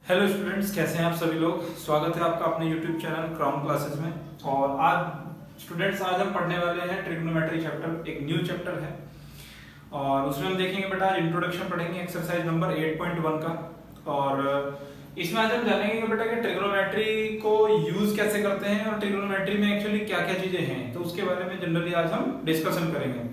Hello students, कैसे हैं आप सभी लोग। स्वागत है आपका अपने यूट्यूब चैनल क्राउन क्लासेस में। और आज हम पढ़ने वाले हैं ट्रिग्नोमेट्री चैप्टर, एक न्यू चैप्टर है। और उसमें हम देखेंगे बेटा, आज इंट्रोडक्शन पढ़ेंगे एक्सरसाइज नंबर 8.1 का। और इसमें आज हम जानेंगे कि बेटा कि ट्रिग्नोमेट्री को यूज कैसे करते हैं और ट्रिग्नोमेट्री में एक्चुअली क्या क्या चीजें हैं, तो उसके बारे में जनरली आज हम डिस्कशन करेंगे।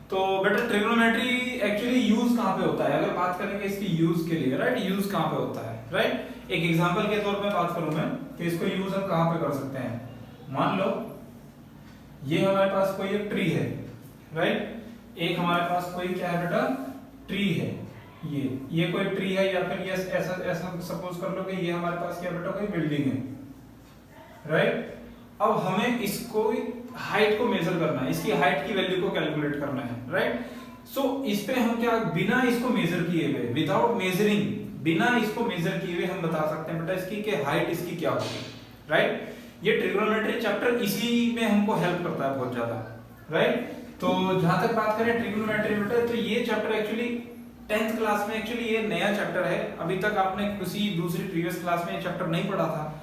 तो बेटा ट्रिग्नोमेट्री एक्चुअली यूज कहाँ पे होता है, अगर बात करेंगे इसकी यूज के लिए, राइट, यूज कहाँ पे होता है, राइट। एक एग्जांपल के तौर पे बात करूं मैं कि इसको यूज हम कहाँ पे कर सकते हैं। मान लो ये हमारे पास कोई एक ट्री है, राइट। एक हमारे पास कोई क्या है बेटा, ट्री है। ये कोई ट्री है, या फिर ये ऐसा ऐसा सपोज कर लो कि ये हमारे पास क्या बेटा कोई बिल्डिंग है, राइट। अब हमें इसको हाइट को मेजर करना है, इसकी हाइट की वैल्यू को कैलकुलेट करना है, राइट। सो इस पे हम क्या, बिना इसको मेजर किए हुए, विदाउट मेजरिंग, बिना इसको मेजर किए हुए हम बता सकते हैं बेटा इसकी कि हाइट इसकी क्या होगी, राइट। ये ट्रिग्नोमेट्री चैप्टर इसी में हमको हेल्प करता है बहुत ज्यादा, राइट। तो जहां तक बात करें ट्रिग्नोमेट्री बेटा, तो ये चैप्टर एक्चुअली 10th क्लास में एक्चुअली ये नया चैप्टर है। अभी तक आपने किसी दूसरी प्रीवियस क्लास में ये चैप्टर नहीं पढ़ा था।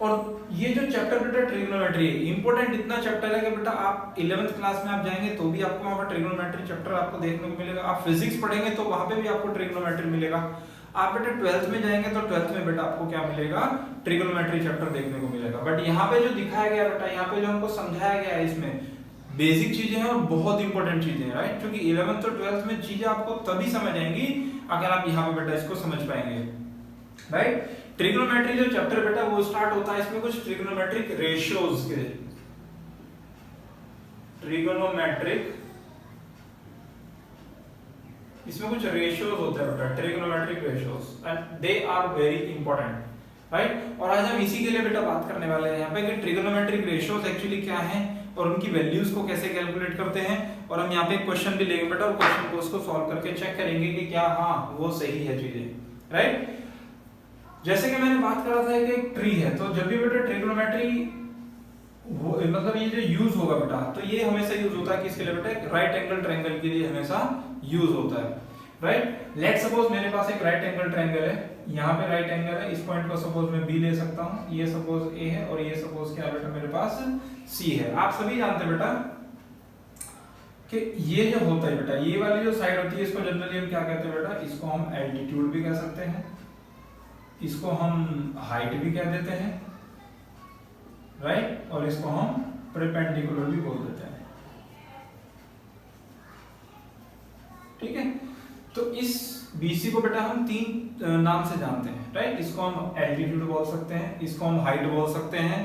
और ये जो चैप्टर बेटा ट्रिग्नोमेट्री है, इंपॉर्टेंट इतना चैप्टर है कि बेटा आप 11th क्लास में आप जाएंगे तो भी आपको वहां पर ट्रिग्नोमेट्री चैप्टर आपको देखने को मिलेगा। आप फिजिक्स पढ़ेंगे तो वहां पे भी आपको ट्रिग्नोमेट्री मिलेगा। आप बेटा 12th में जाएंगे तो 12th में बेटा आपको क्या मिलेगा, ट्रिग्नोमेट्री चैप्टर देखने को मिलेगा। बट यहाँ पे जो दिखाया गया बेटा, यहाँ पे जो हमको समझाया गया है, इसमें बेसिक चीजें हैं और बहुत इंपॉर्टेंट चीजें हैं, राइट। क्योंकि 11th और 12th में चीजें आपको तभी समझ आएंगी अगर आप यहाँ पे बेटा इसको समझ पाएंगे, राइट। ट्रिग्नोमेट्री जो चैप्टर बेटा वो स्टार्ट होता है इसमें कुछ ट्रिग्नोमेट्रिक रेशियोज के, ट्रिग्नोमेट्रिक, इसमें कुछ रेशियोज होते हैं बेटा, trigonometric ratios, and they are very important, right. और आज हम इसी के लिए बेटा बात करने वाले हैं यहाँ पे कि ट्रिग्नोमेट्रिक रेशियोज एक्चुअली क्या हैं और उनकी वैल्यूज को कैसे कैलकुलेट करते हैं। और हम यहाँ पे एक क्वेश्चन भी लेंगे बेटा, और क्वेश्चन को उसको सॉल्व करके चेक करेंगे कि क्या हाँ वो सही है चीजें, राइट। जैसे कि मैंने बात करा था कि एक ट्री है, तो जब भी बेटा ट्रिग्नोमेट्री मतलब ये जो यूज होगा बेटा, तो ये हमेशा यूज होता है किसके लिए बेटा, राइट एंगल ट्रायंगल के लिए हमेशा यूज होता है, राइट। लेट सपोज मेरे पास एक राइट एंगल ट्रायंगल है, यहाँ पे राइट एंगल है, इस पॉइंट को सपोज मैं बी ले सकता हूँ, ये सपोज ए है और ये सपोज क्या बेटा मेरे पास सी है। आप सभी जानते हैं बेटा कि ये जो होता है बेटा, ये वाली जो साइड होती है इसको जनरली हम क्या कहते हैं बेटा, इसको हम एल्टीट्यूड भी कह सकते हैं, इसको हम हाइट भी कह देते हैं, राइट। और इसको हम परपेंडिकुलर भी बोल देते हैं, ठीक है। तो इस BC को बेटा हम तीन नाम से जानते हैं, राइट। इसको हम एल्टीट्यूड बोल सकते हैं, इसको हम हाइट बोल सकते हैं,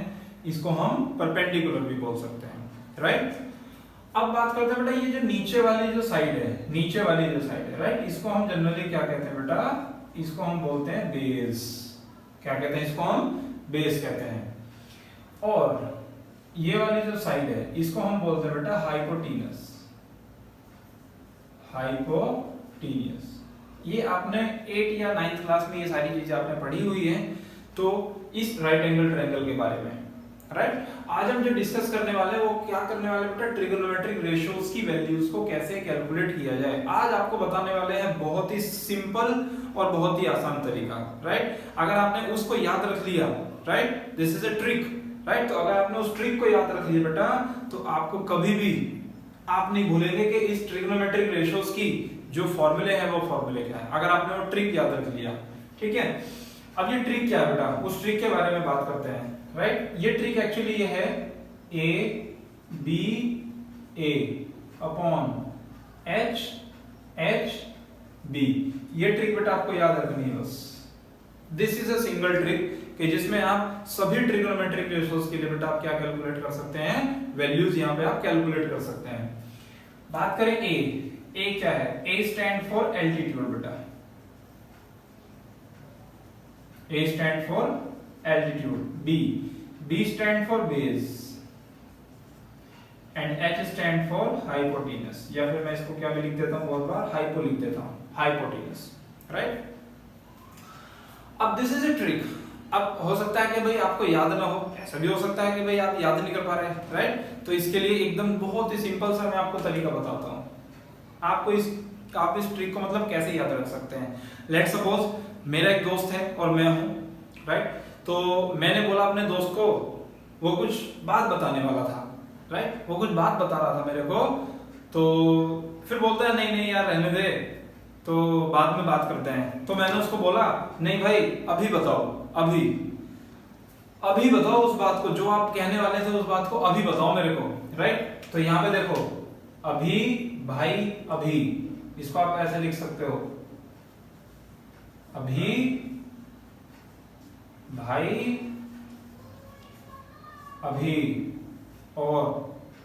इसको हम परपेंडिकुलर भी बोल सकते हैं, राइट। अब बात करते हैं बेटा ये जो नीचे वाली जो साइड है, नीचे वाली जो साइड है, राइट, इसको हम जनरली क्या कहते हैं बेटा, इसको हम बोलते हैं बेस। क्या कहते हैं, इसको हम बेस कहते हैं। और ये वाली जो साइड है इसको हम बोलते हैं बेटा हाइपोटेनस, हाइपोटेनस। ये आपने 8 या 9th क्लास में ये सारी चीजें आपने पढ़ी हुई है, तो इस राइट एंगल ट्रायंगल के बारे में, राइट। आज हम जो डिस्कस करने वाले हैं वो क्या करने वाले बेटा, ट्रिग्नोमेट्रिक रेशियोज की वैल्यूज को कैसे कैलकुलेट किया जाए। आज आपको बताने वाले हैं बहुत ही सिंपल और बहुत ही आसान तरीका, राइट। अगर आपने उसको याद रख लिया, right, this is a trick, right. तो अगर आपने उस ट्रिक को याद रख लिया बेटा, तो आपको कभी भी आप नहीं भूलेंगे कि इस ट्रिग्नोमेट्रिक रेशियोज की जो फॉर्मूले हैं वो फॉर्मूले क्या है, अगर आपने वो ट्रिक याद रख लिया, ठीक है। अब ये ट्रिक क्या है बेटा, उस ट्रिक के बारे में बात करते हैं, राइट। ये ट्रिक एक्चुअली ये है A अपॉन H ये ट्रिक बेटा आपको याद रखनी है बस। This is a single trick कि जिसमें आप सभी ट्रिग्नोमेट्रिक रेशियोज के लिए बेटा आप क्या कैलकुलेट कर सकते हैं, वैल्यूज यहाँ पे आप कैलकुलेट कर सकते हैं। बात करें A क्या है, A स्टैंड फॉर एल्टीट्यूड बेटा, A stand for altitude, B stand for base and H stand for hypotenuse, या फिर मैं इसको क्या भी लिख देता हूं, बहुत बार हाइपो लिख देता हूं, हाइपोटेनस, राइट। अब दिस इज अ ट्रिक। अब हो सकता है कि भाई आपको याद ना हो, ऐसा भी हो सकता है कि भाई आप याद नहीं कर पा रहे, राइट। तो इसके लिए एकदम बहुत ही सिंपल सा मैं आपको तरीका बताता हूं, आप इस ट्रिक को मतलब कैसे याद रख सकते हैं। लेट्स सपोज मेरा एक दोस्त है और मैं हूं, राइट। तो मैंने बोला अपने दोस्त को, वो कुछ बात बताने वाला था, राइट, वो कुछ बात बता रहा था मेरे को। तो फिर बोलता है नहीं नहीं यार रहने दे, तो बाद में बात करते हैं। तो मैंने उसको बोला नहीं भाई अभी बताओ, अभी अभी बताओ उस बात को जो आप कहने वाले थे, उस बात को अभी बताओ मेरे को, राइट। तो यहाँ पे देखो अभी भाई अभी, इसको आप ऐसे लिख सकते हो, अभी भाई अभी। और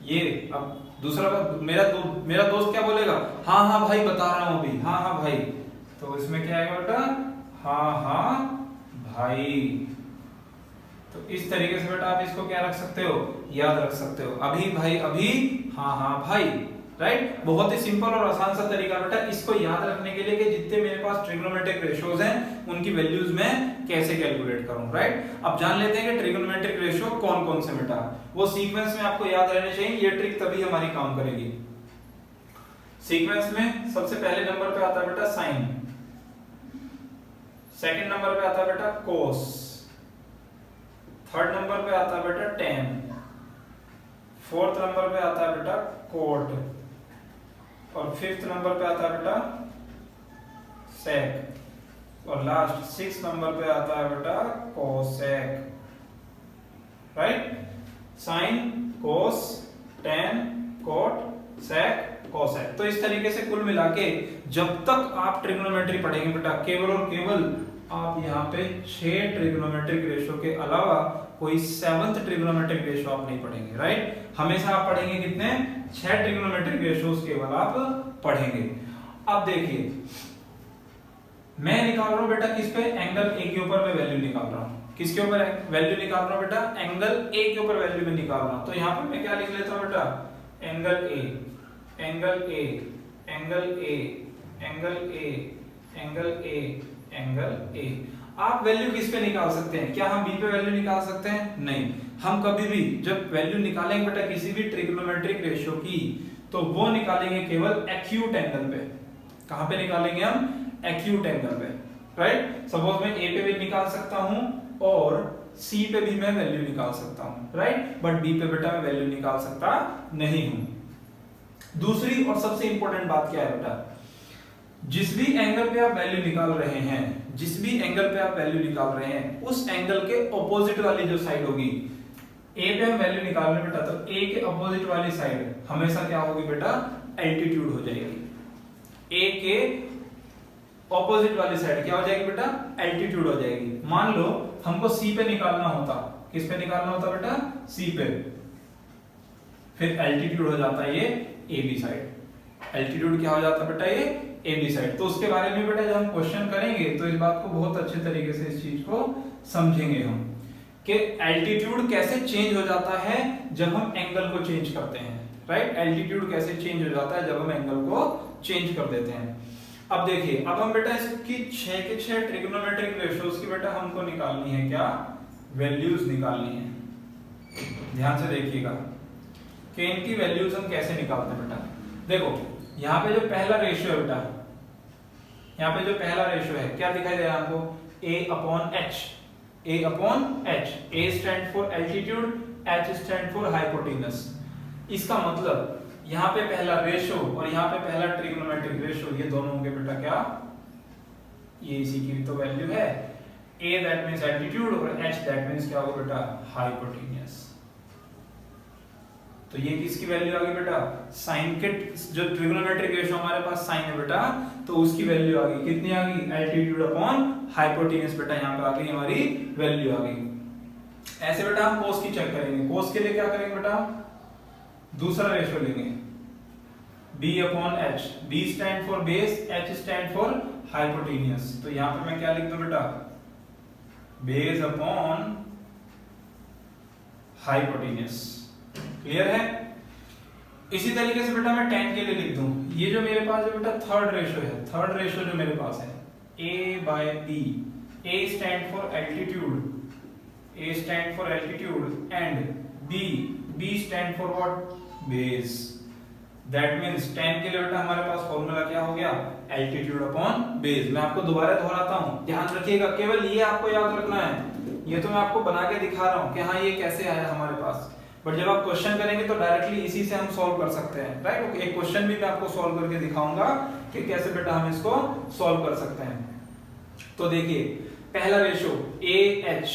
ये अब दूसरा मेरा दोस्त क्या बोलेगा, हाँ हाँ भाई बता रहा हूं अभी, हाँ हाँ भाई। तो इसमें क्या आएगा बेटा, हाँ हाँ भाई। तो इस तरीके से बेटा आप इसको क्या रख सकते हो, याद रख सकते हो, अभी भाई अभी, हाँ हाँ भाई, राइट। बहुत ही सिंपल और आसान सा तरीका बेटा इसको याद रखने के लिए कि जितने मेरे पास ट्रिग्नोमेट्रिक रेशियोज हैं उनकी वैल्यूज में कैसे कैलकुलेट करूं, राइट। अब जान लेते हैं कि ट्रिग्नोमेट्रिक रेशियो कौन कौन से बेटा, वो सीक्वेंस में आपको याद रहने चाहिए, ये ट्रिक तभी हमारी काम करेगी। सीक्वेंस में सबसे पहले नंबर पे आता है बेटा साइन, सेकंड नंबर पे आता है बेटा कोस, थर्ड नंबर पे आता है बेटा टेन, फोर्थ नंबर पे आता है बेटा कोट, और फिफ्थ नंबर पे आता है बेटा सेक, और लास्ट सिक्स नंबर पे आता है बेटा कोसेक, राइट। साइन, कोस, टेन, कोट, सेक, कोसेक। तो इस तरीके से कुल मिला के जब तक आप ट्रिग्नोमेट्री पढ़ेंगे बेटा, केवल और केवल आप यहाँ पे 6 ट्रिग्नोमेट्रिक रेशियो के अलावा कोई 7th ट्रिग्नोमेट्रिक रेशियो आप नहीं पढ़ेंगे, राइट। हमेशा आप पढ़ेंगे कितने, 6 ट्रिग्नोमेट्रिक रेशियोज केवल आप पढ़ेंगे। अब देखिए मैं निकाल रहा हूं बेटा किस पे, एंगल ए के ऊपर मैं वैल्यू निकाल रहा हूं, किसके ऊपर वैल्यू निकाल रहा हूं बेटा, एंगल ए के ऊपर वैल्यू में निकाल रहा हूं। तो यहाँ पे मैं क्या लिख लेता हूं बेटा, angle A, angle A, angle A, angle A, angle A, angle A. आप वैल्यू किस पे निकाल सकते हैं, क्या हम बी पे वैल्यू निकाल सकते हैं, नहीं। हम कभी भी जब वैल्यू निकालेंगे बेटा किसी भी ट्रिग्नोमेट्रिक रेशियो की, तो वो निकालेंगे केवल एक्यूट एंगल पे। कहां पे निकालेंगे हम, एक्यूट एंगल पे, राइट। सपोज मैं ए पे भी निकाल सकता हूं और सी पे भी मैं वैल्यू निकाल सकता हूं, राइट, बट बी पे बेटा मैं वैल्यू निकाल सकता नहीं हूं। दूसरी और सबसे इंपॉर्टेंट बात क्या है बेटा, जिस भी एंगल पे आप वैल्यू निकाल रहे हैं, जिस भी एंगल पे आप वैल्यू निकाल रहे हैं, उस एंगल के ऑपोजिट वाली जो साइड होगी, ए पे हम वैल्यू निकाल रहे हैं बेटा, तो ए के ऑपोजिट वाली साइड हमेशा क्या होगी बेटा, एल्टीट्यूड हो जाएगी। ए के ऑपोजिट वाली साइड क्या हो जाएगी बेटा, एल्टीट्यूड हो जाएगी। मान लो हमको सी पे निकालना होता, किस पे निकालना होता बेटा, सी पे, फिर एल्टीट्यूड हो जाता है ये ए बी साइड। एल्टीट्यूड क्या हो जाता है बेटा, ये ए बी साइड। तो उसके बारे में बेटा जब हम क्वेश्चन करेंगे तो इस बात को बहुत अच्छे तरीके से इस चीज को समझेंगे हम, कि एल्टीट्यूड कैसे चेंज हो जाता है जब हम एंगल को चेंज करते हैं, राइट। एल्टीट्यूड कैसे चेंज हो जाता है जब हम एंगल को चेंज कर देते हैं। अब देखिए, अब हम बेटा इसकी 6 के 6 ट्रिग्नोमेट्रिक रेशियोज की बेटा हमको निकालनी है, क्या वैल्यूज निकालनी है। ध्यान से देखिएगा कि इनकी वैल्यूज हम कैसे निकालते हैं बेटा। देखो यहाँ पे जो पहला रेशियो है बेटा, यहाँ पे जो पहला रेशियो है क्या दिखाई दे रहा है आपको, a upon h, a upon h, a stand for altitude, h stand for hypotenuse. इसका मतलब यहाँ पे पहला रेशियो और यहाँ पे पहला ट्रिग्नोमेट्रिक रेशियो, ये दोनों होंगे बेटा क्या, ये इसी की तो वैल्यू है। a दैट मींस एल्टीट्यूड और h दैट मींस क्या होगा बेटा, हाइपोटेनस। तो ये किसकी वैल्यू आ गई बेटा, साइन के, जो ट्रिग्नोमेट्रिक रेशियो हमारे पास साइन है बेटा, तो उसकी वैल्यू आ गई, कितनी आ गई, एल्टीट्यूड अपॉन हाइपोटेनस बेटा, यहाँ पे आ गई हमारी वैल्यू आ गई। ऐसे बेटा हम कोस की चेक करेंगे। कोस के लिए क्या करेंगे बेटा, दूसरा रेशियो लेंगे, b upon h, b stand for base, h stand for hypotenuse. तो यहाँ पे मैं क्या लिख दूं बेटा, बेस अपॉन हाइपोटेनस। क्लियर है। इसी तरीके से बेटा मैं tan के लिए लिख दूं, ये जो मेरे पास है बेटा थर्ड रेशियो है, थर्ड रेशियो जो मेरे पास है a by b, a stand for altitude, a stand for altitude and b stand for what, base. That means tan के लिए बेटा हमारे पास फॉर्मूला क्या हो गया, एल्टीट्यूड अपॉन बेस। मैं आपको दोबारा दोहराता हूं, ध्यान रखिएगा, केवल ये आपको याद रखना है। ये तो मैं आपको बना के दिखा रहा हूं कि हाँ ये कैसे आया हमारे पास, बट जब आप क्वेश्चन करेंगे तो डायरेक्टली इसी से हम सॉल्व कर सकते हैं, राइट। एक क्वेश्चन भी मैं आपको सॉल्व करके दिखाऊंगा कि कैसे बेटा हम इसको सॉल्व कर सकते हैं। तो देखिए पहला रेशो A/H,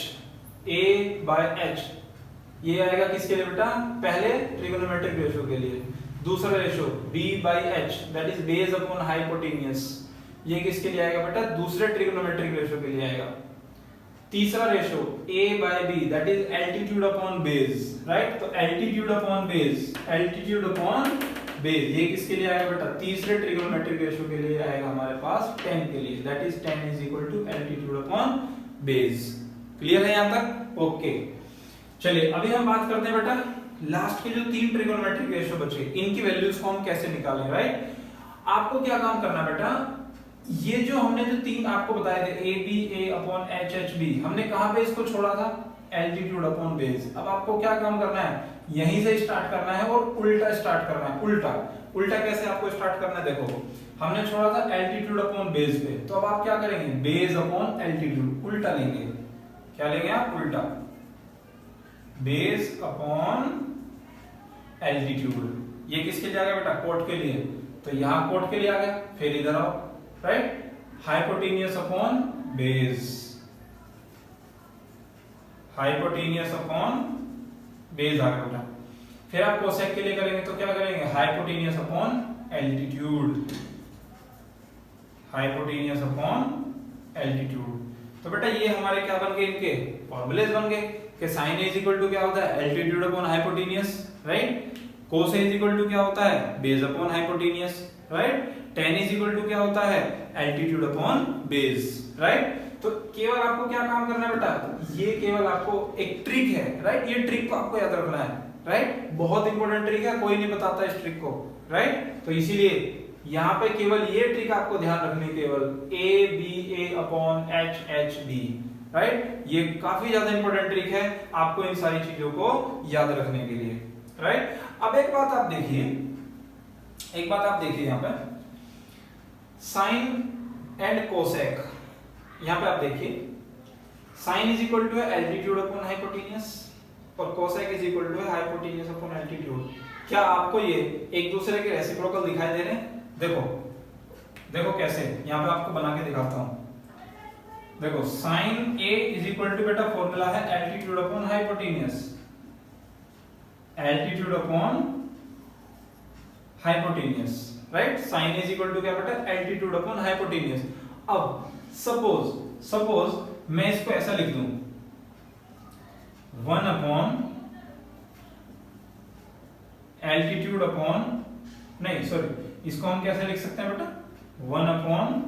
ये आएगा किसके लिए बेटा, पहले ट्रिगोनोमेट्रिक रेशो के लिए। दूसरा ratio B/H that is base upon hypotenuse, ये किसके लिए आएगा बेटा, दूसरे ट्रिगोनोमेट्रिक रेशो के लिए आएगा। तीसरा ratio A/B that is altitude upon base, right. तो altitude upon base, altitude upon base ये किसके लिए आएगा बेटा, तीसरे ट्रिगोनोमेट्रिक रेशो के लिए आएगा हमारे पास tan के लिए, that is tan is equal to altitude upon base. Clear है यहां तक? ओके चलिए अभी हम बात करते हैं बेटा लास्ट के जो 3 ट्रिगोनोमेट्रिक रेशो बचे, इनकी वैल्यूज को हम कैसे निकालें, राइट। आपको क्या काम करना बेटा, ये जो हमने जो 3 आपको बताए थे AB/A अपॉन HHB, हमने कहां पे इसको छोड़ा था, एल्टीट्यूड अपॉन बेस। अब आपको क्या काम करना है, यहीं से स्टार्ट करना है और उल्टा स्टार्ट करना है। उल्टा उल्टा कैसे आपको स्टार्ट करना है, देखो हमने छोड़ा था एल्टीट्यूड अपॉन बेस पे, तो अब आप क्या करेंगे, बेस अपॉन एल्टीट्यूड, उल्टा लेंगे। क्या लेंगे आप, उल्टा, बेस अपॉन एल्टीट्यूड। ये किसके लिए आ गया बेटा, कोट के लिए, तो यहां कोट के लिए आ गया। फिर इधर आओ, right, hypotenuse upon base, hypotenuse upon base आ गया बेटा। फिर आप कोसेक के लिए करेंगे तो क्या करेंगे, hypotenuse upon altitude, hypotenuse upon altitude. तो बेटा ये हमारे क्या बन गए, इनके फॉर्मूलेज बन गए कि साइन इज इक्वल टू क्या होता है, altitude upon hypotenuse, right. Cos is equal to क्या होता है, base upon hypotenuse, right. tan is equal to क्या होता है, एल्टीट्यूड अपॉन बेस, राइट। तो केवल आपको क्या काम करना है बेटा, ये केवल आपको एक ट्रिक है, राइट। ये ट्रिक को आपको याद रखना है, राइट। बहुत इंपॉर्टेंट ट्रिक है, कोई नहीं बताता इस ट्रिक को, राइट। तो इसीलिए यहाँ पे केवल ये ट्रिक आपको ध्यान रखनी, केवल A/B/A अपॉन HHB, राइट। ये काफी ज्यादा इंपॉर्टेंट ट्रिक है आपको इन सारी चीजों को याद रखने के लिए, राइट। अब एक बात आप देखिए, एक बात आप देखिए यहाँ पे साइन एंड कोसेक, यहाँ पे आप देखिए sine is equal to altitude upon hypotenuse और cosec is equal to hypotenuse upon altitude. क्या आपको ये एक दूसरे के रेसिप्रोकल दिखाई दे रहे हैं? देखो देखो कैसे, यहाँ पे आपको बना के दिखाता हूं। देखो sine A is equal to बेटा फॉर्मूला है altitude upon hypotenuse, altitude upon hypotenuse, right. Sine is equal to क्या बेटा, एल्टीट्यूड अपॉन हाइपोटेन्यूज। अब सपोज मैं इसको ऐसा लिख दूं, 1 अपॉन एल्टीट्यूड अपॉन, नहीं सॉरी, इसको हम कैसे लिख सकते हैं बेटा, 1 अपॉन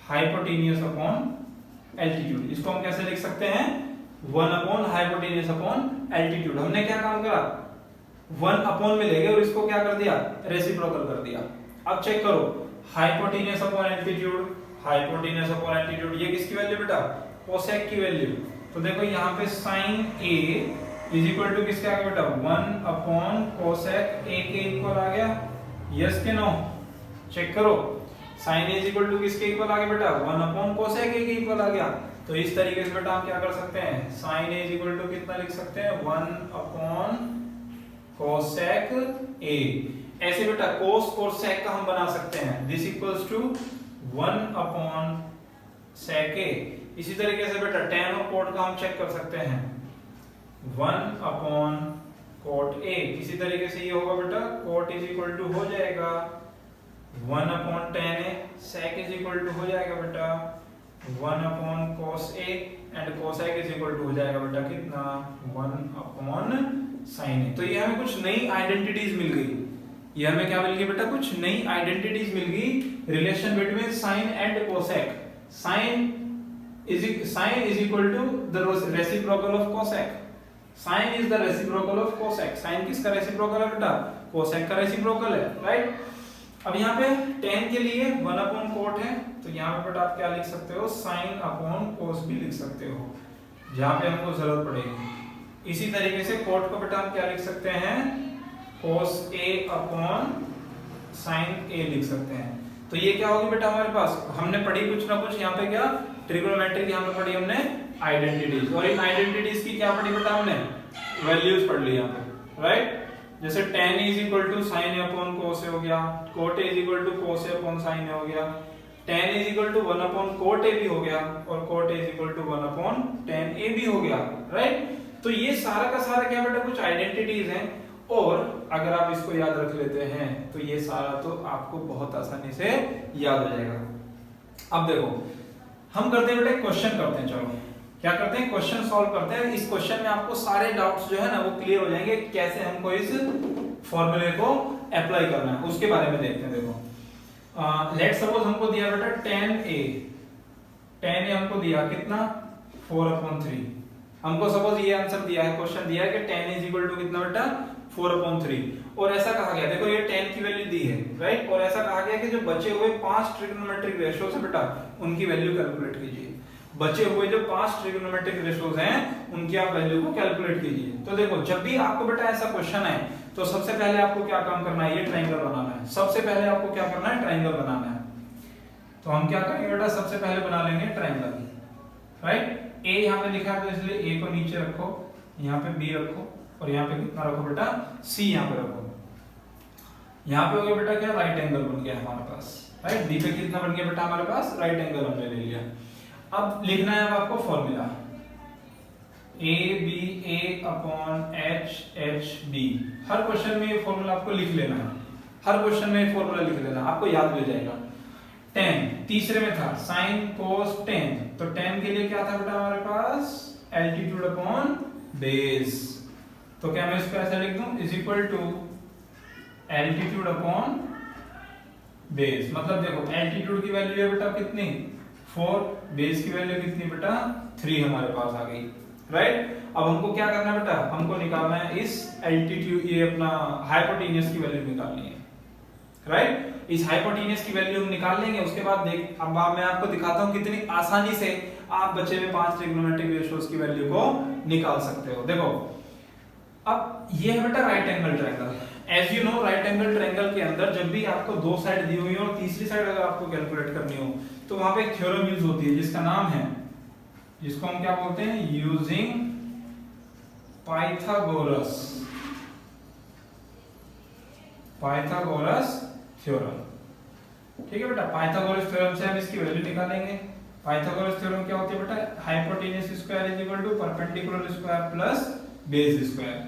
हाइपोटेन्यूज अपॉन एल्टीट्यूड। इसको हम कैसे लिख सकते हैं, 1 अपॉन हाइपोटेन्यूज अपॉन एल्टीट्यूड। हमने क्या काम करा, 1 अपॉन में ले गए और इसको क्या कर दिया, रेसिप्रोकल कर दिया। अब चेक करो, hypotenuse upon altitude, hypotenuse upon altitude, ये किसकी वैल्यू बेटा, कोसेक की वैल्यू। तो देखो यहाँ पे sine A is equal to किसके आ गया बेटा, 1 अपॉन कोसेक A के इक्वल आ गया, यस के नो, चेक करो। साइन इज इक्वल टू किसके इक्वल आ गया बेटा, 1 अपॉन कोसेक A के इक्वल आ गया। तो इस तरीके से बेटा हम क्या कर सकते हैं, sine A is equal to कितना लिख सकते हैं, 1 अपॉन कोसेक A। ऐसे बेटा कोस और सेक का हम बना सकते हैं, this equals to 1 upon sec A। इसी तरीके से बेटा tan और cot का हम चेक कर सकते हैं, 1 अपॉन cot A। इसी तरीके से ये होगा बेटा cot इज इक्वल टू हो जाएगा 1 upon tan A, sec is equal to हो जाएगा बेटा 1 upon cos A and cosec is equal to हो जाएगा बेटा कितना, 1 अपॉन sin A। तो ये हमें कुछ नई आइडेंटिटीज मिल गई, ये हमें क्या मिल गई बेटा, कुछ नई आइडेंटिटीज मिल गई relation between sin and cosec। sin is equal to the reciprocal of cosec, sin is the reciprocal of cosec। sin किसका रेसिप्रोकल है बेटा, cosec का रेसिप्रोकल है, राइट। अब यहाँ पे tan के लिए 1 अपॉन cot है, तो यहाँ पे बेटा आप क्या लिख सकते हो, sin अपॉन cos भी लिख सकते हो जहाँ पे हमको जरूरत पड़ेगी। इसी तरीके से cot को बेटा हम क्या लिख सकते हैं, cos A upon sin A लिख सकते हैं। तो ये क्या होगी बेटा हमारे पास, हमने पढ़ी कुछ ना कुछ यहाँ पे क्या ट्रिग्नोमेट्री की यहाँ पे पढ़ी हमने आइडेंटिटीज, और इन आइडेंटिटीज की क्या पढ़ी बेटा हमने वैल्यूज पढ़ ली यहाँ पे, राइट। जैसे tan is equal to sine A upon cos A हो गया, cot A is equal to cos A upon sine A हो गया, tan is equal to 1 upon cot A भी हो गया, और cot A is equal to 1 upon tan A भी हो गया, राइट। तो ये सारा का सारा क्या बेटा कुछ आइडेंटिटीज हैं, और अगर आप इसको याद रख लेते हैं तो ये सारा तो आपको बहुत आसानी से याद हो जाएगा। अब देखो हम करते हैं बेटा क्वेश्चन करते हैं, चलो क्या करते हैं क्वेश्चन सॉल्व करते हैं। इस क्वेश्चन में आपको सारे डाउट्स जो है ना वो क्लियर हो जाएंगे, कैसे हमको इस फॉर्मूले को अप्लाई करना है उसके बारे में देखते हैं। देखो लेट सपोज हमको दिया बेटा tan a हमको दिया कितना 4/3, हमको सपोज ये आंसर दिया है, क्वेश्चन दिया है कि tan इज इक्वल टू कितना बेटा 4/3, और ऐसा कहा गया, देखो ये tan की वैल्यू दी है, राइट, और ऐसा कहा गया कि जो बचे हुए 5 ट्रिग्नोमेट्रिक रेशियोज है बेटा उनकी वैल्यू कैलकुलेट कीजिए। बचे हुए जो 5 ट्रिग्नोमेट्रिक रेशियोज हैं उनकी आप वैल्यू को कैलकुलेट कीजिए। तो देखो जब भी आपको बेटा ऐसा क्वेश्चन है तो सबसे पहले आपको क्या काम करना है, ये ट्रायंगल बनाना है। सबसे पहले आपको क्या करना है, ट्रायंगल बनाना है। तो हम क्या करेंगे बेटा, सबसे पहले बना लेंगे ट्रायंगल, राइट। ए यहाँ पे लिखा है तो इसलिए ए को नीचे रखो, यहाँ पे बी रखो, और यहाँ पे कितना रखो बेटा सी यहाँ पे रखो। यहाँ पे हो गया बेटा क्या राइट एंगल बन गया हमारे पास, राइट। डी पे कितना बन गया बेटा हमारे पास राइट एंगल हमने ले लिया। अब लिखना है आपको formula A B A upon H B. हर क्वेश्चन में ये फॉर्मूला आपको लिख लेना है, हर क्वेश्चन में ये फॉर्मूला लिख लेना, आपको याद हो जाएगा। tan तीसरे में था sin cos tan, तो tan के लिए क्या था बेटा हमारे पास एल्टीट्यूड अपॉन बेस। तो क्या मैं इसको ऐसा लिख दूं, is equal to altitude upon base. मतलब देखो एल्टीट्यूड की वैल्यू है बेटा कितनी 4, बेस की वैल्यू कितनी बेटा 3 हमारे पास आ गई, राइट। अब हमको क्या करना है बेटा, हमको निकालना है इस एल्टीट्यूड, ये अपना हाइपोटेन्यूज की वैल्यू निकालनी है, राइट। इस हाइपोटेन्यूज की वैल्यू हम निकाल लेंगे, उसके बाद देख अब मैं आपको दिखाता हूं कितनी आसानी से आप बचे हुए 5 ट्रिग्नोमेट्रिक रेशियोज की वैल्यू को निकाल सकते हो। देखो अब ये है बेटा right angle triangle. As you know right angle triangle के अंदर जब भी आपको दो साइड दी हुई हो और तीसरी साइड अगर आपको कैलकुलेट करनी हो तो वहां पे एक थ्योरम यूज होती है जिसका नाम है, जिसको हम क्या बोलते हैं, यूजिंग पाइथागोरस थ्योरम। ठीक है बेटा, पाइथागोरस थ्योरम से हम इसकी वैल्यू निकालेंगे। पाइथागोरस थ्योरम क्या होती है बेटा, hypotenuse square is equal to perpendicular square plus base square.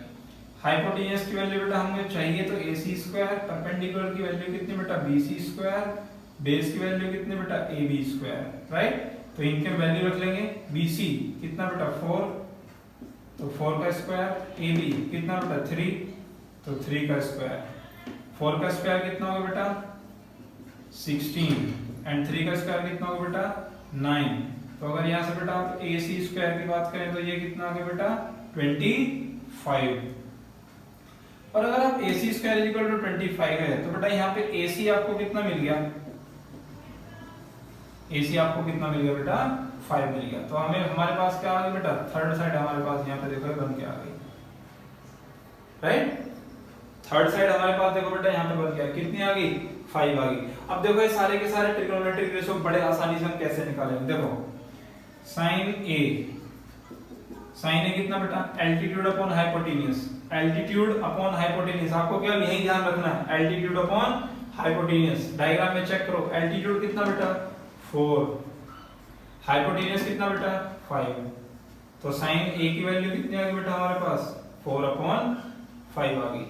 Hypotenuse की वैल्यू बेटा हमें चाहिए तो AC स्क्वायर, परपेंडिकुलर की वैल्यू कितनी बेटा BC स्क्वायर, बेस की वैल्यू कितनी बेटा AB स्क्वायर, राइट। तो इनके वैल्यू रख लेंगे, BC कितना बेटा 4, तो 4 का स्क्वायर, AB कितना बेटा 3, तो 3 का स्क्वायर, 4 का स्क्वायर कितना होगा बेटा 16 एंड 3 का स्क्वायर कितना होगा बेटा 9। तो अगर यहाँ से बेटा आप AC स्क्वायर की बात करें तो ये कितना आ गया बेटा 25। और अगर आप AC स्क्वायर इक्वल टू 25 है तो बेटा यहाँ पे AC आपको कितना मिल गया, AC आपको कितना मिल गया बेटा 5 मिल गया। तो हमें हमारे पास क्या आ गया बेटा, थर्ड साइड हमारे पास यहाँ पे देखो बन के आ गई, राइट। थर्ड साइड हमारे पास देखो बेटा यहाँ पे बन गया, कितनी आ गई 5 आ गई। अब देखो ये सारे के सारे ट्रिग्नोमेट्रिक रेशियो बड़े आसानी से हम कैसे निकालेंगे। देखो sin A कितना बेटा altitude upon hypotenuse, altitude upon hypotenuse, आपको केवल यही ध्यान रखना है, एल्टीट्यूड अपॉन हाइपोटेन्यूज। डायग्राम में चेक करो, एल्टीट्यूड कितना बेटा 4, हाइपोटेन्यूज कितना बेटा 5, तो sin A की वैल्यू कितनी आ गई बेटा हमारे पास 4/5 आ गई।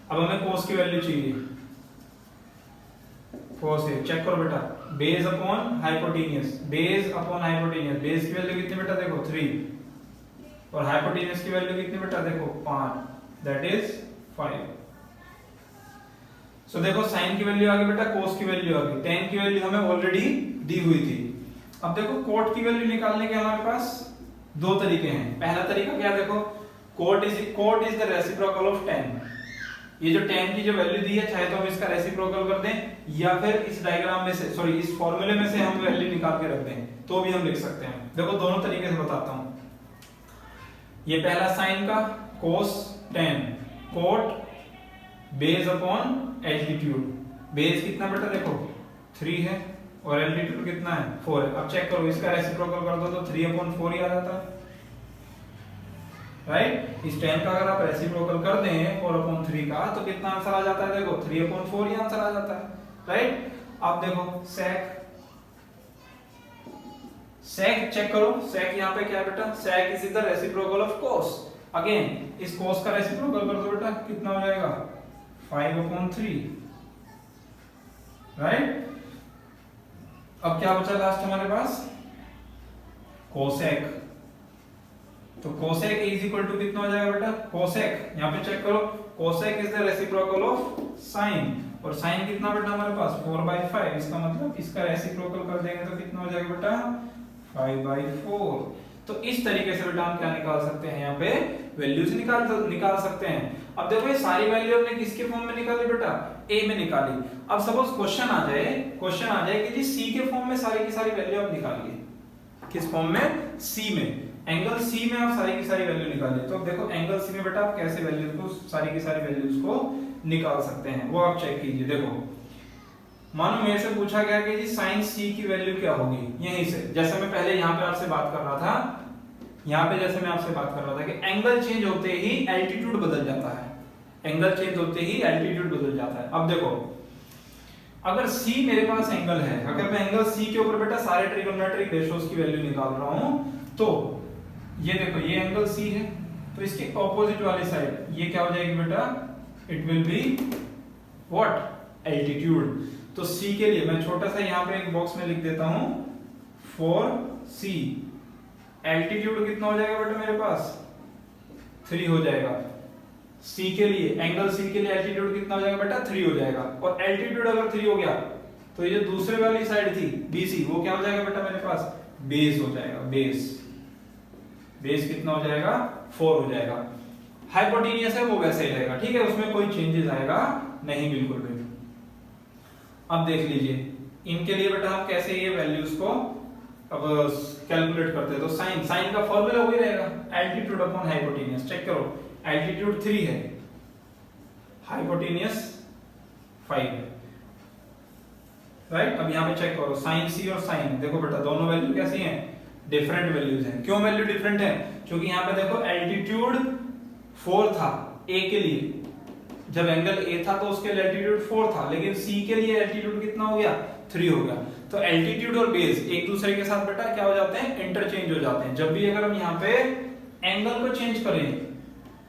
अब हमें cos की वैल्यू चाहिए, cos A चेक करो बेटा, base upon hypotenuse, base upon hypotenuse, base की वैल्यू कितनी बेटा देखो 3 और हाइपोटेन्यूज की वैल्यू कितनी बेटा देखो 5, दैट इज 5। सो देखो sin की वैल्यू आ गई बेटा, cos की वैल्यू आ गई, tan की वैल्यू हमें ऑलरेडी दी हुई थी। अब देखो cot की वैल्यू निकालने के हमारे पास दो तरीके हैं। पहला तरीका क्या, देखो cot is the reciprocal of tan। ये जो tan की जो वैल्यू दी है चाहे तो हम इसका रेसिप्रोकल कर दें या फिर इस डायग्राम में से सॉरी इस फॉर्मूले में से हम वैल्यू निकाल के रख दें तो भी हम लिख सकते हैं। देखो दोनों तरीके से बताता हूं। ये पहला साइन का cos tan, cot base upon altitude, base कितना बेटा देखो 3 है और एल्टीट्यूड कितना है 4 है। अब चेक करो, इसका रेसिप्रोकल कर दो तो 3/4 ही आ जाता है, राइट। इस 10 का अगर आप रेसिप्रोकल कर दें 4/3 का तो कितना आंसर आ जाता है, देखो 3/4 ही आंसर आ जाता है, राइट। अब देखो सेक चेक करो, सेक यहाँ पे क्या है बेटा, sec is the reciprocal of cos. Again इस कोस का रेसिप्रोकल कर दो बेटा, कितना हो जाएगा 5/3, राइट। अब क्या बचा लास्ट हमारे पास, कोसेक। तो कोसेक इज इक्वल टू कितना हो जाएगा बेटा, कोसेक यहाँ पे चेक करो, cosec is the reciprocal of sine, और साइन कितना बेटा हमारे पास 4/5, इसका मतलब इसका रेसिप्रोकल कर देंगे तो कितना हो जाएगा बेटा 5/4। तो इस तरीके से बेटा हम क्या निकाल सकते हैं, यहाँ पे वैल्यूज निकाल सकते हैं। अब देखो ये सारी वैल्यू हमने किसके फॉर्म में निकाली बेटा, ए में निकाली। अब सपोज क्वेश्चन आ जाए कि जी सी के फॉर्म में सारी की सारी वैल्यू आप निकालिए, किस फॉर्म में, सी में, एंगल सी में आप सारी की सारी वैल्यू निकालिए। तो अब देखो एंगल सी में बेटा आप कैसे वैल्यूज को, सारी की सारी वैल्यूज को निकाल सकते हैं, वो आप चेक कीजिए। देखो मानो मेरे से पूछा गया कि जी साइन सी की वैल्यू क्या होगी, यहीं से जैसे मैं पहले यहाँ पे आपसे बात कर रहा था, यहाँ पे जैसे मैं आपसे बात कर रहा था कि एंगल चेंज होते ही एल्टीट्यूड बदल जाता है, एंगल चेंज होते ही एल्टीट्यूड बदल जाता है। अब देखो अगर C मेरे पास एंगल है, अगर मैं एंगल C के ऊपर बेटा सारे ट्रिगोनोमेट्रिक रेशियोज की वैल्यू निकाल रहा हूं, तो ये देखो ये एंगल C है, तो इसके ऑपोजिट वाली साइड ये क्या हो जाएगी बेटा, it will be what, altitude. तो C के लिए मैं छोटा सा यहाँ पे एक बॉक्स में लिख देता हूं, फॉर C एल्टीट्यूड कितना हो जाएगा बेटा मेरे पास 3 हो जाएगा। C के लिए, एंगल C के लिए एल्टीट्यूड कितना हो जाएगा बेटा 3 हो जाएगा, और एल्टीट्यूड अगर 3 हो गया तो ये जो दूसरे वाली साइड थी BC, वो क्या हो जाएगा बेटा मेरे पास, बेस हो जाएगा, बेस कितना हो जाएगा 4 हो जाएगा। हाइपोटेनियस है वो वैसे ही रहेगा, ठीक है, उसमें कोई चेंजेस आएगा नहीं बिल्कुल भी। अब देख लीजिए इनके लिए बेटा हम कैसे ये वैल्यूज को अब कैलकुलेट करते हैं। तो साइन का फॉर्मूला वही रहेगा, एल्टीट्यूड अपॉन हाइपोटेनियस। चेक करो एल्टीट्यूड 3 है, हाइपोटेनियस 5 है, राइट। अब यहाँ पे चेक करो साइन सी और साइन, देखो बेटा दोनों वैल्यू कैसी हैं, डिफरेंट वैल्यूज हैं। क्यों वैल्यू डिफरेंट है, क्योंकि यहाँ पे देखो एल्टीट्यूड 4 था ए के लिए, जब एंगल ए था तो उसके लिए एल्टीट्यूड 4 था, लेकिन सी के लिए एल्टीट्यूड कितना हो गया 3 हो गया। तो एल्टीट्यूड और बेस एक दूसरे के साथ बेटा क्या हो जाते हैं, इंटरचेंज हो जाते हैं। जब भी अगर हम यहाँ पे एंगल को चेंज करें,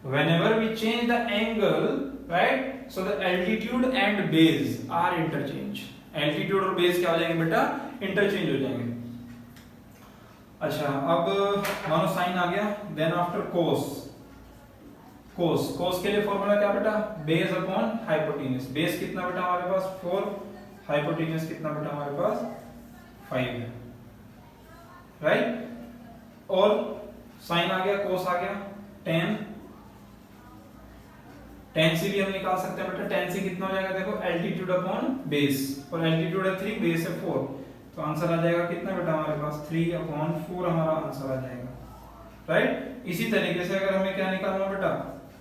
whenever we change the angle, right, so the altitude and base are interchange, altitude और base क्या हो जाएंगे बेटा, इंटरचेंज हो जाएंगे। अच्छा अब मानो साइन आ गया, देन आफ्टर कोस के लिए फॉर्मूला क्या बेटा, बेस अपॉन हाइपोटेन्यूज। बेस कितना बेटा हमारे पास 4, हाइपोटेन्यूज कितना बेटा हमारे पास 5 है, राइट। और साइन आ गया, कोस आ गया, tan c भी हम निकाल सकते हैं बेटा, tan c कितना हो जाएगा, देखो एल्टीट्यूड अपॉन बेस, और एल्टीट्यूड है 3, बेस है 4, तो आंसर आ जाएगा कितना बेटा हमारे पास 3/4 हमारा आंसर आ जाएगा, राइट। इसी तरीके से अगर हमें क्या निकालना बेटा,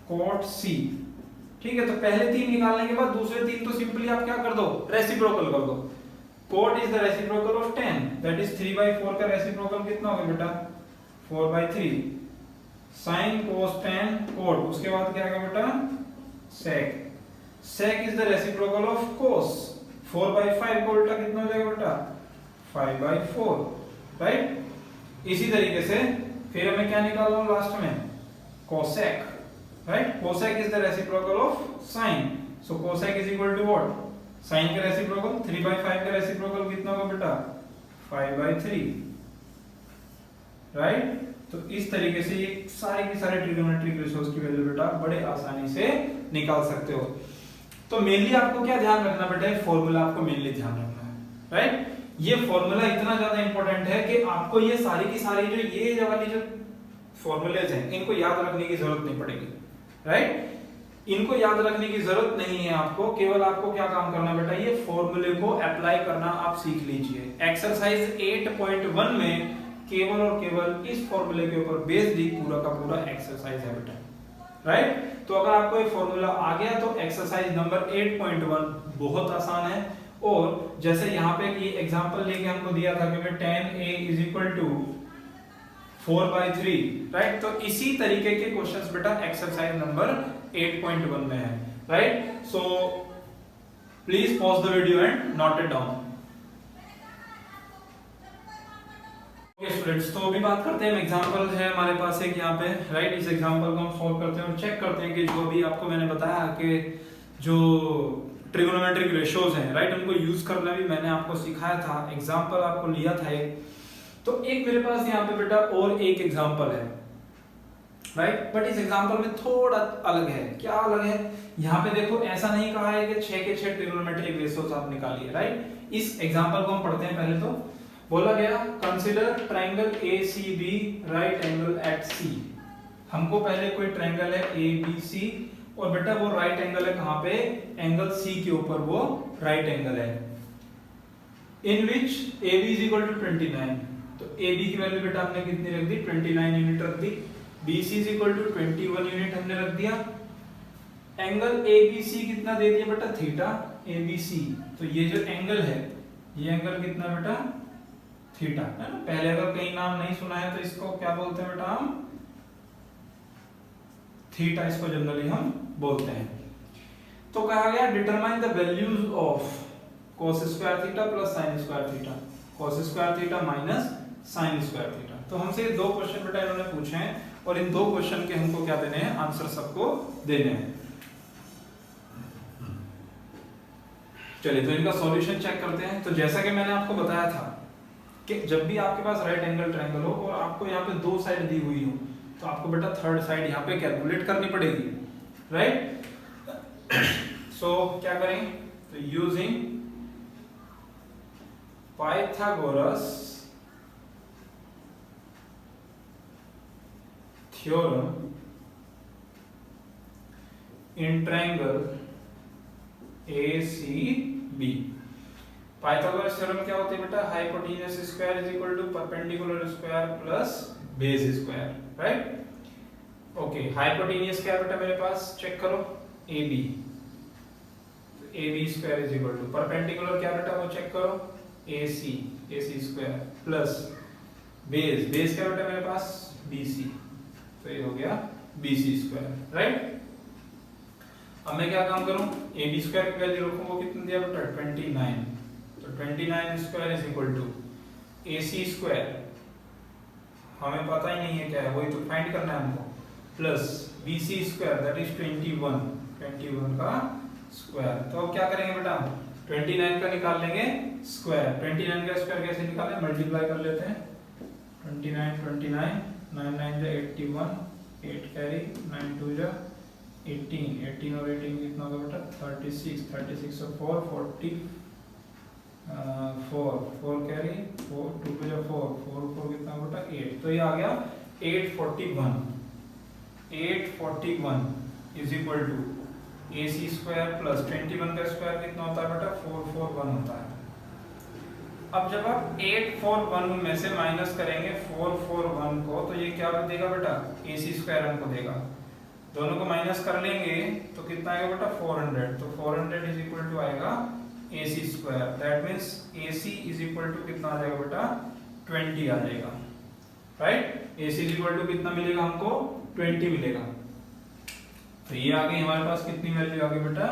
cot c, ठीक है। तो पहले 3 निकालने के बाद दूसरे 3 तो सिंपली आप क्या कर दो, रेसिप्रोकल कर दो। cot is the reciprocal of tan, that is 3/4 का रेसिप्रोकल कितना होगा बेटा 4/3, sin cos tan cot, उसके बाद क्या आएगा बेटा sec is the reciprocal of cos, 4/5 को उल्टा कितना हो जाएगा बेटा 5/4, राइट। इसी तरीके से फिर हमें क्या निकालना है लास्ट में, cosec, right. cosec is the reciprocal of sin, so cosec is equal to what, sin का रेसिप्रोकल 3/5 का रेसिप्रोकल कितना होगा बेटा 5/3, राइट। तो इस तरीके से ये सारे की सारे ट्रिगोनोमेट्रिक रेशियोज की वैल्यू बेटा बड़े आसानी से निकाल सकते हो। तो मेनली आपको क्या ध्यान रखना बेटा, ये फॉर्मूला आपको मेनली ध्यान रखना है, राइट। ये फॉर्मूला इतना ज्यादा इंपॉर्टेंट है कि आपको ये सारी की सारी जो ये वाली जो फॉर्मूलेज हैं इनको याद रखने की जरूरत नहीं पड़ेगी, राइट। इनको याद रखने की जरूरत नहीं है आपको, केवल आपको क्या काम करना बेटा, ये फॉर्मूले को अप्लाई करना आप सीख लीजिए। एक्सरसाइज 8.1 में केवल और केवल इस फॉर्मूले के ऊपर बेस्ड ही पूरा का पूरा एक्सरसाइज है बेटा, राइट। तो अगर आपको ये फॉर्मूला आ गया तो एक्सरसाइज नंबर 8.1 बहुत आसान है, और जैसे यहाँ पे ये एग्जांपल लेके हमको दिया था कि 10a is equal to 4/3, right. तो इसी तरीके के क्वेश्चंस बेटा एक्सरसाइज नंबर 8.1 में है, right. So please pause the video and note it down. Okay students, तो अभी बात करते हैं, एग्जांपल है हमारे पास एक यहाँ पे, राइट। इस एग्जांपल को हम सॉल्व करते हैं और चेक करते हैं कि जो भी आपको मैंने बताया कि जो ट्रिगोनोमेट्रिक रेशियोज हैं, राइट, उनको यूज करना भी मैंने आपको सिखाया था, एग्जांपल आपको लिया था एक। तो एक मेरे पास यहाँ पे बेटा और एक एग्जांपल है, राइट, बट इस एग्जांपल में थोड़ा अलग है। क्या अलग है? यहाँ पे देखो ऐसा नहीं कहा है कि 6 के 6 ट्रिगोनोमेट्रिक रेशियोज आप निकालिए, राइट। इस एग्जांपल को हम पढ़ते हैं पहले। तो बोला गया consider triangle ACB right angle at C। हमको पहले कोई ट्रायंगल है ABC और बेटा वो राइट एंगल है कहां पे? एंगल C के ऊपर वो राइट एंगल है। इन विच AB इज इक्वल टू 29। तो AB की वैल्यू बेटा हमने कितनी रख दी? 29 यूनिट रख दी। BC is equal to 21 unit हमने रख दिया। एंगल ABC कितना दे दिया बेटा? Theta ABC। तो ये जो एंगल है, ये एंगल कितना बेटा? थीटा, है ना। पहले अगर कहीं नाम नहीं सुना है तो इसको क्या बोलते हैं बेटा? हम थीटा इसको जनरली हम बोलते हैं। तो कहा गया determine the values of cos square theta plus sin square theta, cos square theta minus sin square theta. तो हमसे ये दो क्वेश्चन बेटा इन्होंने पूछे हैं और इन दो क्वेश्चन के हमको क्या देने हैं? आंसर सबको देने हैं। चलिए तो इनका सॉल्यूशन चेक करते हैं। तो जैसा कि मैंने आपको बताया था कि जब भी आपके पास राइट एंगल ट्रायंगल हो और आपको यहाँ पे दो साइड दी हुई हो तो आपको बेटा थर्ड साइड यहाँ पे कैलकुलेट करनी पड़ेगी, राइट। सो क्या करें? तो using Pythagoras theorem in triangle ACB। Pythagoras theorem क्या होती है बेटा? Hypotenuse square is equal to perpendicular square plus base square, right. Okay, hypotenuse क्या है बेटा मेरे पास? चेक करो, AB। तो AB square is equal to perpendicular क्या बेटा? वो चेक करो, AC स्क्वायर प्लस बेस क्या बेटा मेरे पास? BC। तो ये हो गया BC स्क्वायर, राइट। अब मैं क्या काम करूं? AB स्क्वायर की वैल्यू रखूं, वो कितना दिया बेटा? 29। तो 29 square is equal to AC square, हमें पता ही नहीं है क्या है, वही तो फाइंड करना है हमको, plus BC square that is 21 का स्क्वायर। तो अब क्या करेंगे बेटा? 29 का निकाल लेंगे स्क्वायर। 29 का स्क्वायर कैसे निकालें? मल्टीप्लाई कर लेते हैं। 29 9 9 जा 81, 8 कैरी, 9 2 जा 18 और 18 कितना होगा बेटा? 36 और 4 40, 4 कैरी, 4 2 पे जा 4 कितना बेटा? 8। तो ये आ गया 841 is equal to AC square plus 21 का स्क्वायर कितना होता है बेटा? 441 होता है। अब जब आप 841 में से माइनस करेंगे 441 को तो ये क्या देगा बेटा? AC स्क्वायर हमको देगा। दोनों को माइनस कर लेंगे तो कितना आएगा बेटा? 400। तो 400 इज इक्वल टू आएगा AC square, that means AC is equal to कितना आ जाएगा बेटा? 20 आ जाएगा, right. AC is equal to कितना मिलेगा हमको? 20 मिलेगा। तो ये आ गई हमारे पास कितनी वैल्यू आ गई बेटा?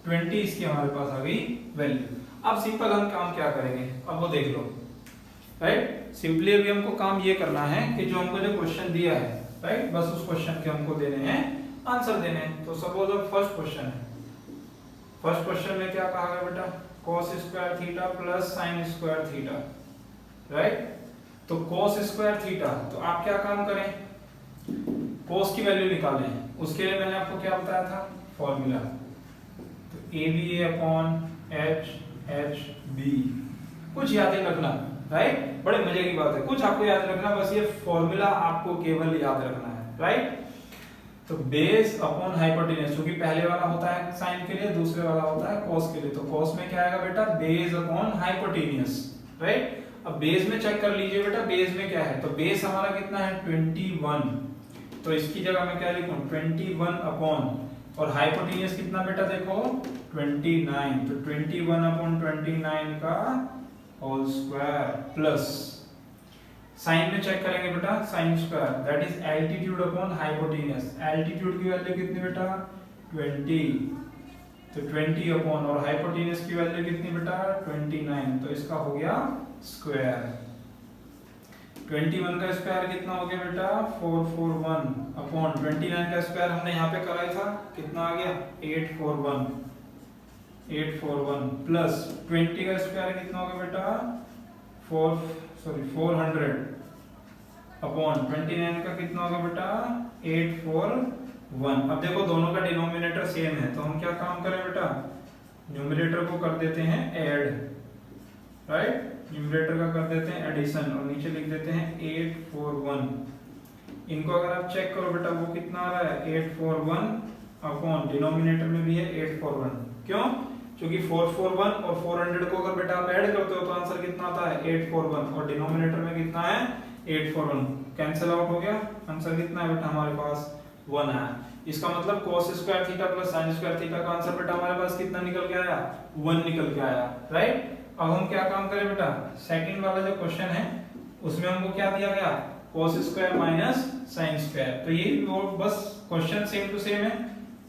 20 इसकी हमारे पास आ गई वैल्यू। अब सिंपल हम काम क्या करेंगे? अब वो देख लो, राइट। सिंपली अभी हमको काम ये करना है कि जो हमको जो क्वेश्चन दिया है, राइट, बस उस क्वेश्चन के हमको देने हैं आंसर देने हैं। तो सपोज अब फर्स्ट क्वेश्चन है। फर्स्ट क्वेश्चन में क्या कहा गया बेटा? cos square theta plus sin square theta, right. तो cos स्क्वायर थीटा, तो आप क्या काम करें? cos की वैल्यू निकालें। उसके लिए मैंने आपको क्या बताया था? फॉर्मूला। तो ABA अपॉन HB कुछ याद रखना, राइट। बड़े मजे की बात है, कुछ आपको याद रखना, बस ये फॉर्मूला आपको केवल याद रखना है, राइट। तो बेस अपॉन हाइपोटेन्यूज, क्योंकि पहले वाला होता है साइन के लिए, दूसरे वाला होता है कॉस के लिए। तो कॉस में क्या आएगा बेटा? Base upon hypotenuse, right. अब बेस में चेक कर लीजिए बेटा, बेस में क्या है? तो बेस हमारा कितना है? 21। तो इसकी जगह मैं क्या लिखूं? 21 अपॉन और हाइपोटेन्यूज कितना बेटा देखो 29, तो 21/29 का होल स्क्वायर प्लस साइन में चेक करेंगे बेटा sine square that is altitude upon hypotenuse. Altitude की वैल्यू कितनी बेटा 20, तो 20 अपॉन और हाइपोटेन्यूज की वैल्यू कितनी बेटा 29, तो इसका हो गया स्क्वायर। 21 का स्क्वायर कितना हो गया बेटा 441 अपॉन 29 का स्क्वायर हमने यहाँ पे कराया था कितना आ गया 841 प्लस 20 का स्क्वायर कितना हो गया बेटा 400 अपॉन 29 का कितना होगा बेटा 841। अब देखो दोनों का डिनोमिनेटर सेम है तो हम क्या काम करें बेटा न्यूमरेटर को कर देते हैं ऐड, राइट, न्यूमरेटर का कर देते हैं एडिशन और नीचे लिख देते हैं 841। इनको अगर आप चेक करो बेटा वो कितना आ रहा है 841 अपॉन डिनोमिनेटर में भी है 841, क्यों क्योंकि 441 और 400 को अगर बेटा आप ऐड करते हो तो आंसर कितना आता है 841 और डिनोमिनेटर में कितना है 841, कैंसिल आउट हो गया, आंसर कितना है बेटा हमारे पास 1 है। इसका मतलब cos square theta plus sin square theta का आंसर बेटा हमारे पास कितना निकल के आया 1 निकल के आया, राइट। अब हम क्या काम करें बेटा सेकंड वाला जो क्वेश्चन है उसमें हमको क्या दिया गया cos square minus sin square, तो ये बस क्वेश्चन सेम टू सेम है,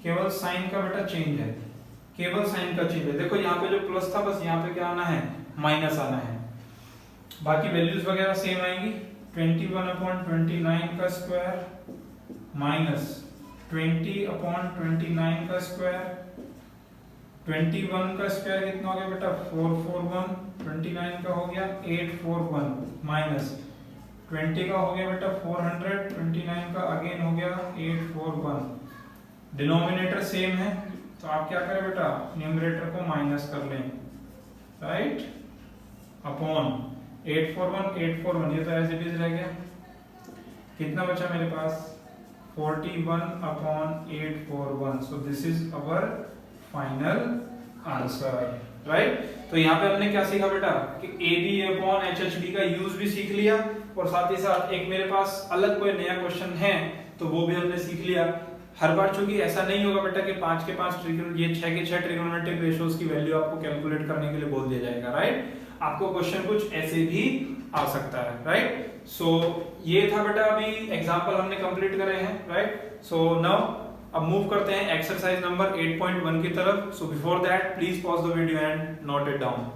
केवल साइन का बेटा चेंज है, केवल साइन का चेंज है। देखो यहाँ पे जो प्लस था बस यहाँ पे क्या आना है माइनस आना है, बाकी वैल्यूज वगैरह सेम आएंगी। 21/29 का स्क्वायर माइनस 20/29 का स्क्वायर, 21 का स्क्वायर कितना हो गया बेटा 441, 29 का हो गया 841 माइनस 20 का हो गया बेटा 400, 29 का अगेन हो गया 841। डिनोमिनेटर सेम है तो आप क्या करें बेटा न्यूमरेटर को माइनस कर लें, राइट, अपॉन 841 ये तो एज इट इज रह गया, कितना बचा मेरे पास 41/841, so this is our final answer, right. तो यहाँ पे हमने क्या सीखा बेटा कि AB/HHD का यूज भी सीख लिया और साथ ही साथ एक मेरे पास अलग कोई नया क्वेश्चन है तो वो भी हमने सीख लिया। हर बार चूंकि ऐसा नहीं होगा बेटा कि 5 के 5 ये 6 के 6 ट्रिग्नोमेट्रिक रेशियोज की वैल्यू आपको कैलकुलेट करने के लिए बोल दिया जाएगा, राइट। आपको क्वेश्चन कुछ ऐसे भी आ सकता है, राइट। सो ये था बेटा अभी एग्जांपल हमने कंप्लीट करे हैं, राइट। सो नाउ अब मूव करते हैं एक्सरसाइज नंबर 8.1 की तरफ। So before that please pause the video and note it down.